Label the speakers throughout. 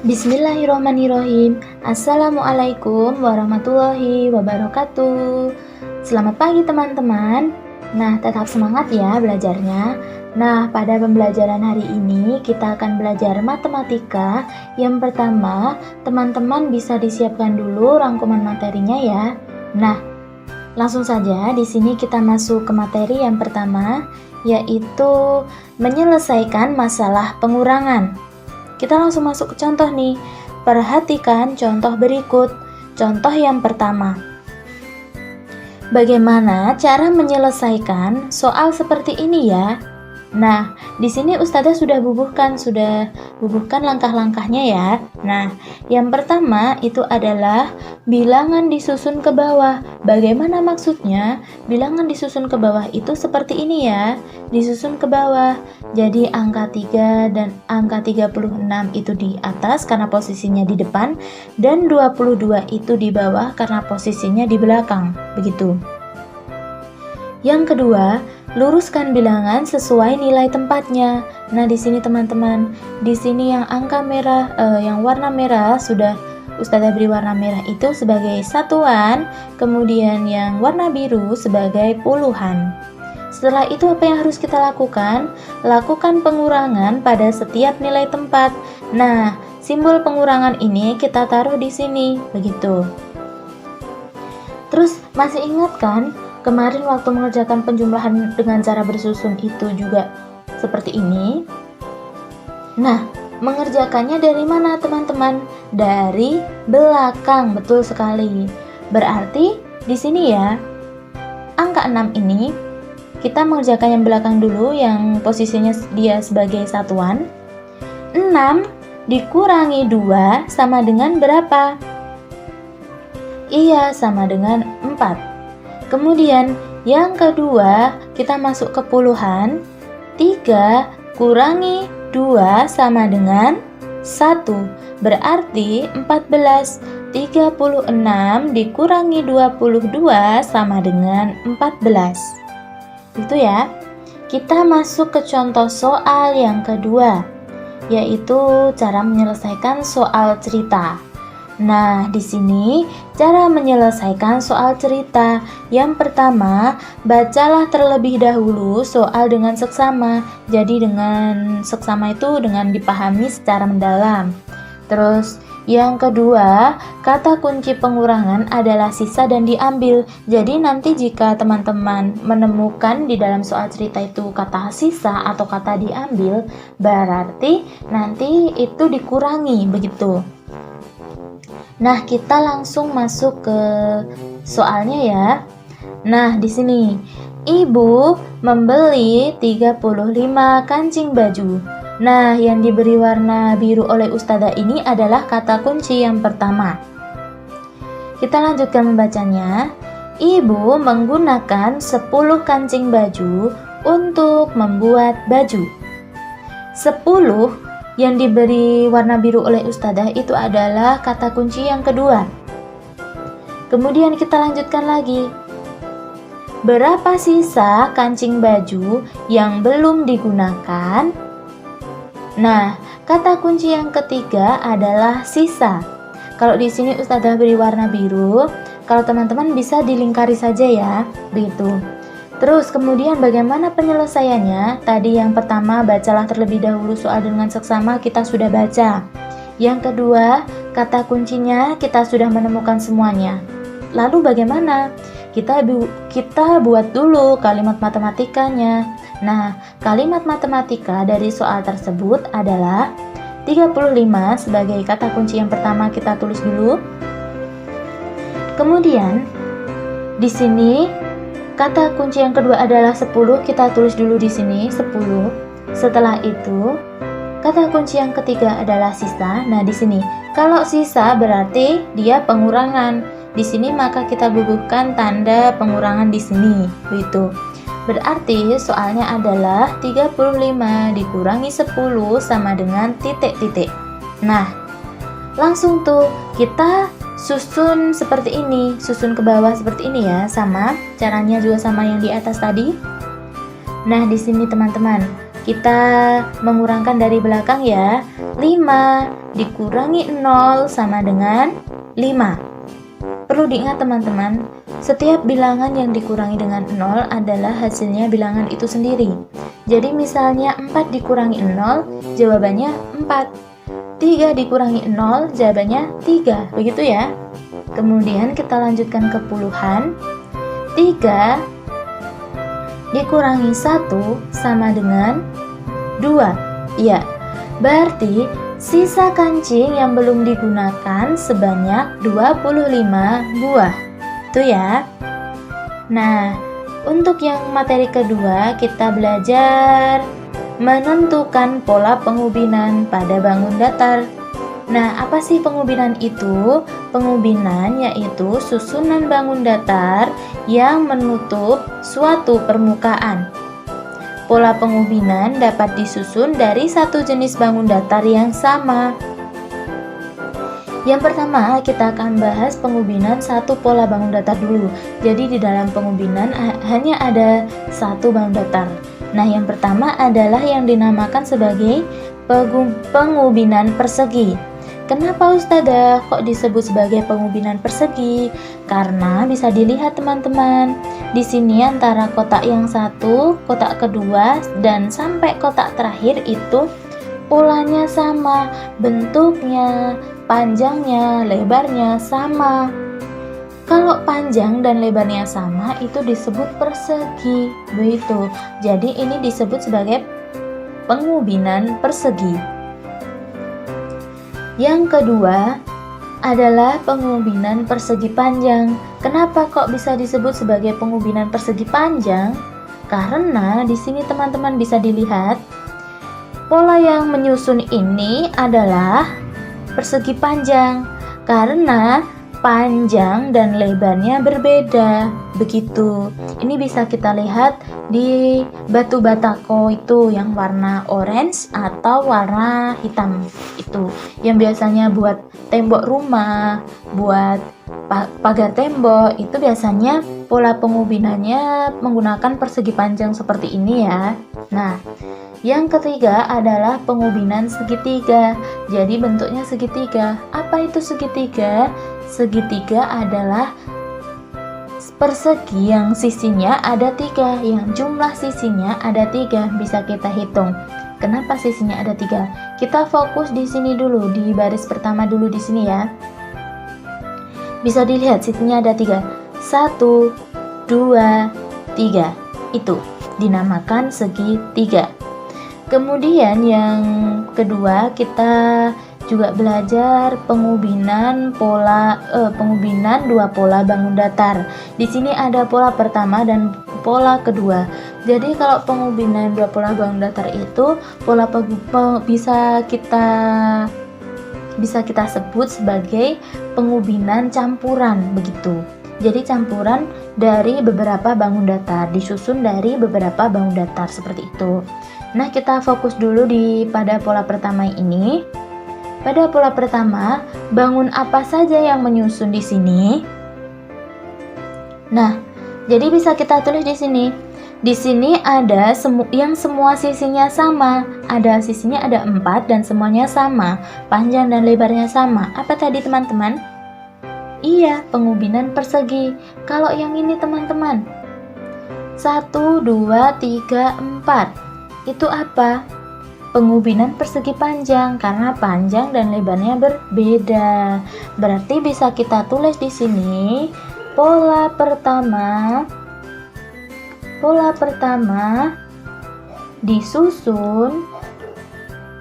Speaker 1: Bismillahirrahmanirrahim. Assalamualaikum warahmatullahi wabarakatuh. Selamat pagi teman-teman. Nah, tetap semangat ya belajarnya. Nah, pada pembelajaran hari ini kita akan belajar matematika. Yang pertama, teman-teman bisa disiapkan dulu rangkuman materinya ya. Nah, langsung saja di sini kita masuk ke materi yang pertama, yaitu menyelesaikan masalah pengurangan. Kita langsung masuk ke contoh nih. Perhatikan contoh berikut. Contoh yang pertama. Bagaimana cara menyelesaikan soal seperti ini ya? Nah, di sini Ustazah sudah bubuhkan langkah-langkahnya ya. Nah, yang pertama itu adalah bilangan disusun ke bawah. Bagaimana maksudnya? Bilangan disusun ke bawah itu seperti ini ya. Disusun ke bawah. Jadi angka 3 dan angka 36 itu di atas karena posisinya di depan, dan 22 itu di bawah karena posisinya di belakang. Begitu. Yang kedua, luruskan bilangan sesuai nilai tempatnya. Nah, di sini teman-teman, di sini yang angka merah, yang warna merah sudah Ustazah beri warna merah itu sebagai satuan, kemudian yang warna biru sebagai puluhan. Setelah itu apa yang harus kita lakukan? Lakukan pengurangan pada setiap nilai tempat. Nah, simbol pengurangan ini kita taruh di sini, begitu. Terus masih ingat kan? Kemarin waktu mengerjakan penjumlahan dengan cara bersusun itu juga seperti ini. Nah, mengerjakannya dari mana teman-teman? Dari belakang, betul sekali. Berarti di sini ya, angka 6 ini kita mengerjakan yang belakang dulu, yang posisinya dia sebagai satuan. 6 dikurangi 2 sama dengan berapa? Iya, sama dengan 4. Kemudian yang kedua kita masuk ke puluhan. 3 kurangi 2 sama dengan 1. Berarti 14. 36 dikurangi 22 sama dengan 14. Itu ya. Kita masuk ke contoh soal yang kedua, yaitu cara menyelesaikan soal cerita. Nah, di sini cara menyelesaikan soal cerita. Yang pertama, bacalah terlebih dahulu soal dengan seksama. Jadi dengan seksama itu dengan dipahami secara mendalam. Terus, yang kedua, kata kunci pengurangan adalah sisa dan diambil. Jadi nanti jika teman-teman menemukan di dalam soal cerita itu kata sisa atau kata diambil, berarti nanti itu dikurangi, begitu. Nah, kita langsung masuk ke soalnya ya. Nah, di sini ibu membeli 35 kancing baju. Nah, yang diberi warna biru oleh Ustazah ini adalah kata kunci yang pertama. Kita lanjutkan membacanya. Ibu menggunakan 10 kancing baju untuk membuat baju. 10 yang diberi warna biru oleh Ustazah itu adalah kata kunci yang kedua. Kemudian kita lanjutkan lagi. Berapa sisa kancing baju yang belum digunakan? Nah, kata kunci yang ketiga adalah sisa. Kalau di sini Ustazah beri warna biru, kalau teman-teman bisa dilingkari saja ya, begitu. Terus kemudian bagaimana penyelesaiannya? Tadi yang pertama, bacalah terlebih dahulu soal dengan seksama, kita sudah baca. Yang kedua, kata kuncinya kita sudah menemukan semuanya. Lalu bagaimana? Kita buat dulu kalimat matematikanya. Nah, kalimat matematika dari soal tersebut adalah 35 sebagai kata kunci yang pertama, kita tulis dulu. Kemudian di sini kata kunci yang kedua adalah 10, kita tulis dulu di sini 10. Setelah itu, kata kunci yang ketiga adalah sisa. Nah, di sini kalau sisa berarti dia pengurangan. Di sini maka kita bubuhkan tanda pengurangan di sini, begitu. Berarti soalnya adalah 35 dikurangi 10 sama dengan titik-titik. Nah, langsung tuh kita susun seperti ini, susun ke bawah seperti ini ya, sama caranya juga sama yang di atas tadi. Nah, di sini teman-teman, Kita mengurangkan dari belakang ya. 5 dikurangi 0 sama dengan 5. Perlu diingat teman-teman, setiap bilangan yang dikurangi dengan 0 adalah hasilnya bilangan itu sendiri. Jadi misalnya 4 dikurangi 0, jawabannya 4. 3 dikurangi 0, jawabannya 3. Begitu ya. Kemudian kita lanjutkan ke puluhan. 3 dikurangi 1 sama dengan 2. Ya, berarti sisa kancing yang belum digunakan sebanyak 25 buah. Itu ya. Nah, untuk yang materi kedua kita belajar menentukan pola pengubinan pada bangun datar. Nah, apa sih pengubinan itu? Pengubinan yaitu susunan bangun datar yang menutup suatu permukaan. Pola pengubinan dapat disusun dari satu jenis bangun datar yang sama. Yang pertama, kita akan bahas pengubinan satu pola bangun datar dulu. Jadi di dalam pengubinan hanya ada satu bangun datar. Nah, yang pertama adalah yang dinamakan sebagai pengubinan persegi. Kenapa Ustazah kok disebut sebagai pengubinan persegi? Karena bisa dilihat teman-teman, di sini antara kotak yang satu, kotak kedua, dan sampai kotak terakhir itu polanya sama, bentuknya, panjangnya, lebarnya sama. Kalau panjang dan lebarnya sama itu disebut persegi, begitu. Jadi ini disebut sebagai pengubinan persegi. Yang kedua adalah pengubinan persegi panjang. Kenapa kok bisa disebut sebagai pengubinan persegi panjang? Karena di sini teman-teman bisa dilihat pola yang menyusun ini adalah persegi panjang karena panjang dan lebarnya berbeda. Begitu. Ini bisa kita lihat di batu batako itu yang warna orange atau warna hitam itu, yang biasanya buat tembok rumah, buat pagar tembok, itu biasanya pola pengubinannya menggunakan persegi panjang seperti ini ya. Nah, yang ketiga adalah pengubinan segitiga. Jadi bentuknya segitiga. Apa itu segitiga? Segitiga adalah persegi yang sisinya ada 3, yang jumlah sisinya ada 3, bisa kita hitung. Kenapa sisinya ada 3? Kita fokus di sini dulu, di baris pertama dulu di sini ya. Bisa dilihat sisinya ada 3. 1, 2, 3. Itu dinamakan segitiga. Kemudian yang kedua kita juga belajar pengubinan dua pola bangun datar. Di sini ada pola pertama dan pola kedua. Jadi kalau pengubinan dua pola bangun datar itu bisa kita sebut sebagai pengubinan campuran begitu. Jadi campuran dari beberapa bangun datar, disusun dari beberapa bangun datar seperti itu. Nah, kita fokus dulu pada pola pertama ini. Pada pola pertama, bangun apa saja yang menyusun di sini? Nah, jadi bisa kita tulis di sini. Di sini ada yang semua sisinya sama. Sisinya ada 4 dan semuanya sama. Panjang dan lebarnya sama. Apa tadi teman-teman? Iya, pengubinan persegi. Kalau yang ini teman-teman, 1, 2, 3, 4. Itu apa? Pengubinan persegi panjang karena panjang dan lebarnya berbeda. Berarti bisa kita tulis di sini pola pertama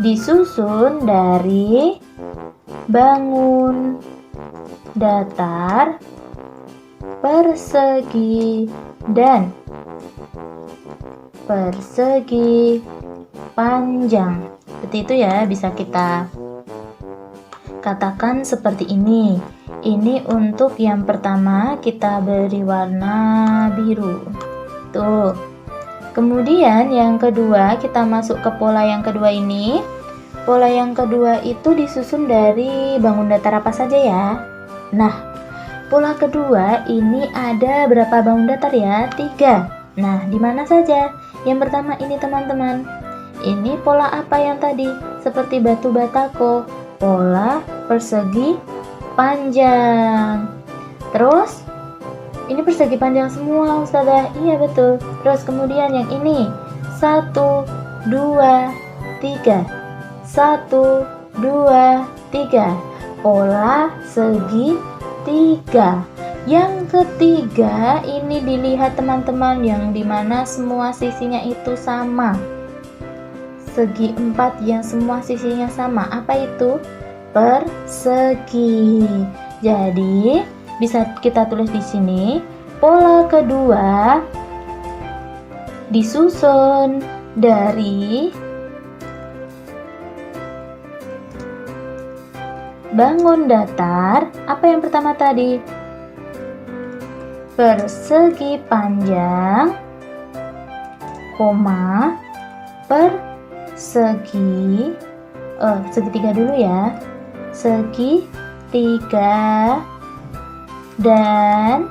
Speaker 1: disusun dari bangun datar persegi dan persegi panjang. Seperti itu ya, bisa kita katakan seperti ini. Ini untuk yang pertama kita beri warna biru. Tuh. Kemudian yang kedua kita masuk ke pola yang kedua ini. Pola yang kedua itu disusun dari bangun datar apa saja ya? Nah, pola kedua ini ada berapa bangun datar ya? 3. Nah, di mana saja? Yang pertama ini teman-teman. Ini pola apa yang tadi? Seperti batu batako, pola persegi panjang. Terus, ini persegi panjang semua, Ustazah. Iya, betul. Terus kemudian yang ini, 1, 2, 3. 1, 2, 3. Pola segi 3. Yang ketiga, ini dilihat teman-teman, yang dimana semua sisinya itu sama. Segi 4 yang semua sisinya sama. Apa itu? Persegi. Jadi, bisa kita tulis di sini, pola kedua disusun dari bangun datar. Apa yang pertama tadi? Persegi panjang, koma, persegi segitiga dulu ya. Segitiga dan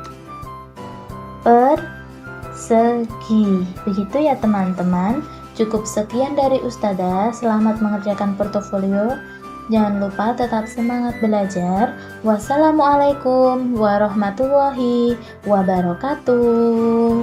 Speaker 1: persegi. Begitu ya teman-teman. Cukup sekian dari Ustazah. Selamat mengerjakan portofolio. Jangan lupa tetap semangat belajar. Wassalamualaikum warahmatullahi wabarakatuh.